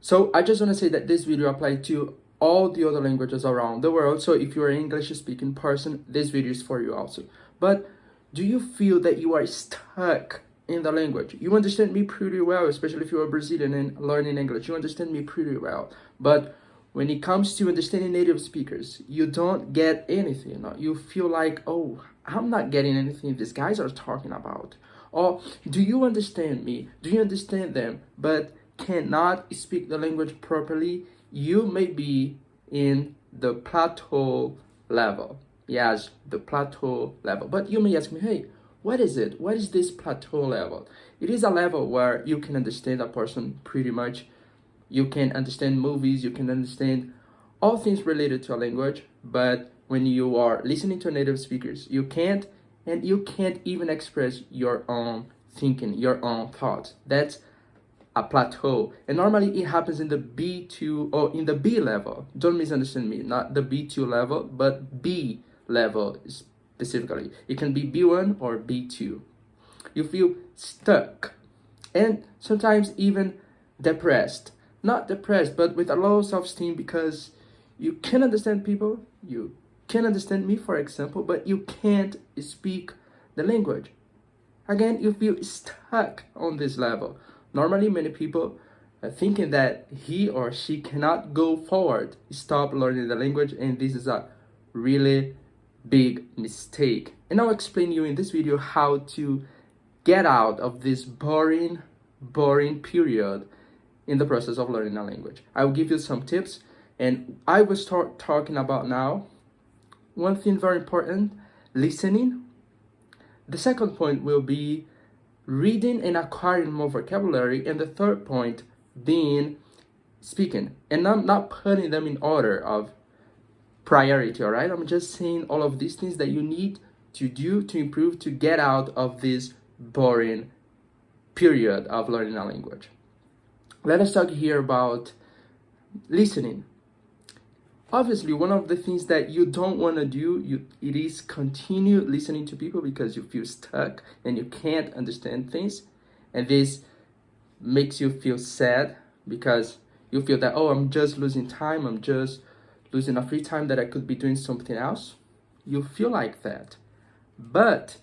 So I just want to say that this video applies to all the other languages around the world. So if you're an English speaking person, this video is for you also. But do you feel that you are stuck in the language? You understand me pretty well, especially if you're a Brazilian and learning English. You understand me pretty well. But when it comes to understanding native speakers, you don't get anything. You feel like, oh, I'm not getting anything these guys are talking about. Or do you understand me? Do you understand them? But cannot speak the language properly, you may be in the plateau level. Yes, the plateau level. But you may ask me, hey, what is it? What is this plateau level? It is a level where you can understand a person pretty much. You can understand movies, you can understand all things related to a language, but when you are listening to native speakers, you can't, and you can't even express your own thinking, your own thoughts. That's a plateau, and normally it happens in the B2 or in the B level. Don't misunderstand me, not the B2 level, but B level specifically. It can be B1 or B2. You feel stuck and sometimes even depressed. Not depressed, but with a low self-esteem because you can understand people, you can understand me, for example, but you can't speak the language. Again, you feel stuck on this level. Normally, many people are thinking that he or she cannot go forward, stop learning the language, and this is a really big mistake. And I'll explain you in this video how to get out of this boring period in the process of learning a language. I will give you some tips, and I will start talking about now. One thing very important, listening. The second point will be reading and acquiring more vocabulary, and the third point being speaking. And I'm not putting them in order of priority, all right? I'm just saying all of these things that you need to do to improve, to get out of this boring period of learning a language. Let us talk here about listening. Obviously, one of the things that you don't want to do, it is continue listening to people because you feel stuck and you can't understand things. And this makes you feel sad because you feel that, oh, I'm just losing time. I'm just losing a free time that I could be doing something else. You feel like that. But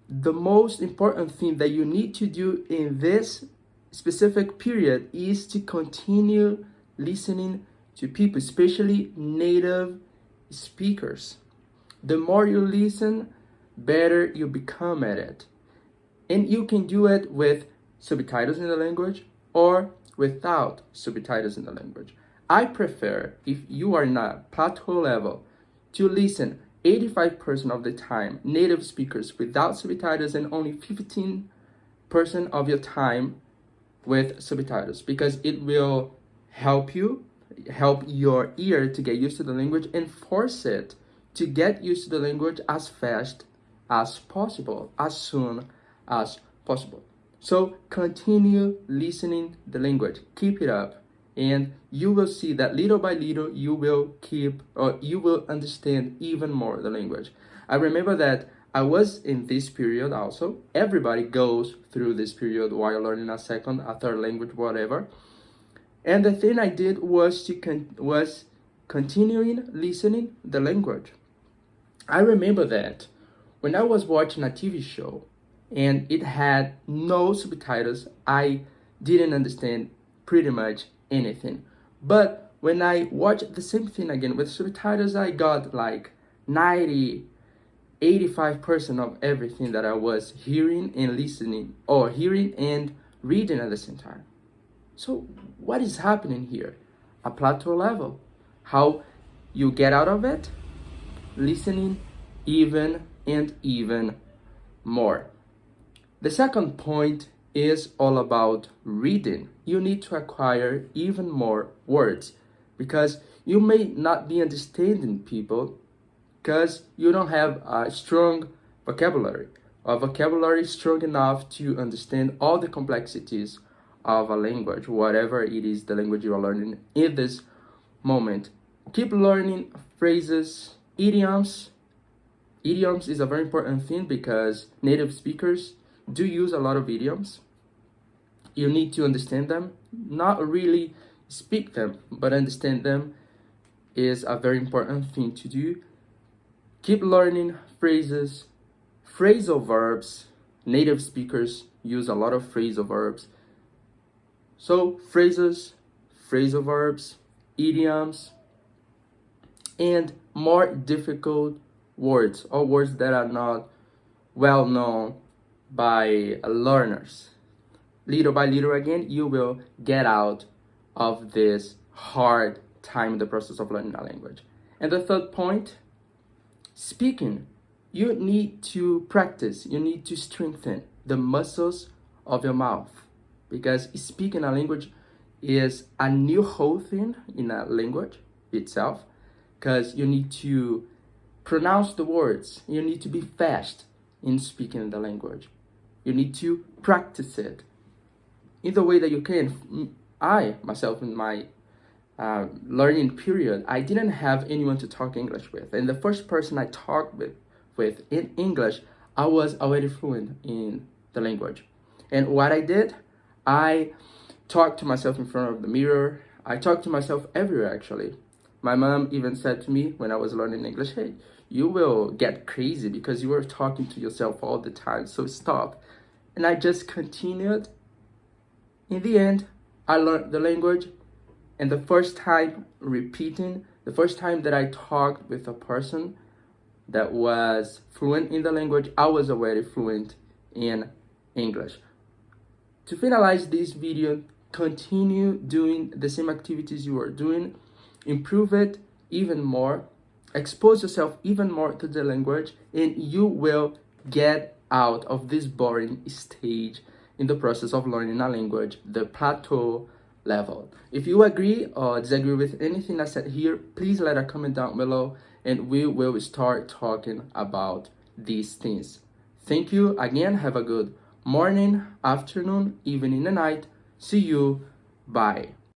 the most important thing that you need to do in this specific period is to continue listening to people, especially native speakers. The more you listen, better you become at it. And you can do it with subtitles in the language or without subtitles in the language. I prefer, if you are in a plateau level, to listen 85% of the time native speakers without subtitles and only 15% of your time with subtitles, because it will help your ear to get used to the language and force it to get used to the language as fast as possible, as soon as possible. So continue listening the language, keep it up, and you will see that little by little you will understand even more the language. I remember that I was in this period also. Everybody goes through this period while learning a second, a third language, whatever. And the thing I did was continuing listening the language. I remember that when I was watching a TV show and it had no subtitles, I didn't understand pretty much anything. But when I watched the same thing again with subtitles, I got like 85% of everything that I was hearing and listening, or hearing and reading at the same time. So what is happening here? A plateau level. How you get out of it? Listening even and even more. The second point is all about reading. You need to acquire even more words because you may not be understanding people because you don't have a strong vocabulary, or vocabulary strong enough to understand all the complexities of a language, whatever it is the language you are learning in this moment. Keep learning phrases, idioms. Idioms is a very important thing because native speakers do use a lot of idioms. You need to understand them. not really speak them, but understand them is a very important thing to do. Keep learning phrases, phrasal verbs. Native speakers use a lot of phrasal verbs. So phrases, phrasal verbs, idioms, and more difficult words, or words that are not well known by learners. Little by little, again, you will get out of this hard time in the process of learning a language. And the third point, speaking. You need to practice, you need to strengthen the muscles of your mouth, because speaking a language is a new whole thing in a language itself, because you need to pronounce the words, you need to be fast in speaking the language, you need to practice it in the way that you can. I myself, in my learning period, I didn't have anyone to talk English with, and the first person I talked with in English, I was already fluent in the language. And what I did, I talked to myself in front of the mirror. I talked to myself everywhere, actually. My mom even said to me when I was learning English, hey, you will get crazy because you were talking to yourself all the time, so stop. And I just continued. In the end, I learned the language, and the first time that I talked with a person that was fluent in the language, I was already fluent in English. To finalize this video, continue doing the same activities you are doing, improve it even more, expose yourself even more to the language, and you will get out of this boring stage in the process of learning a language, the plateau level. If you agree or disagree with anything I said here, please let a comment down below, and we will start talking about these things. Thank you again. Have a good morning, afternoon, evening, and night. See you. Bye.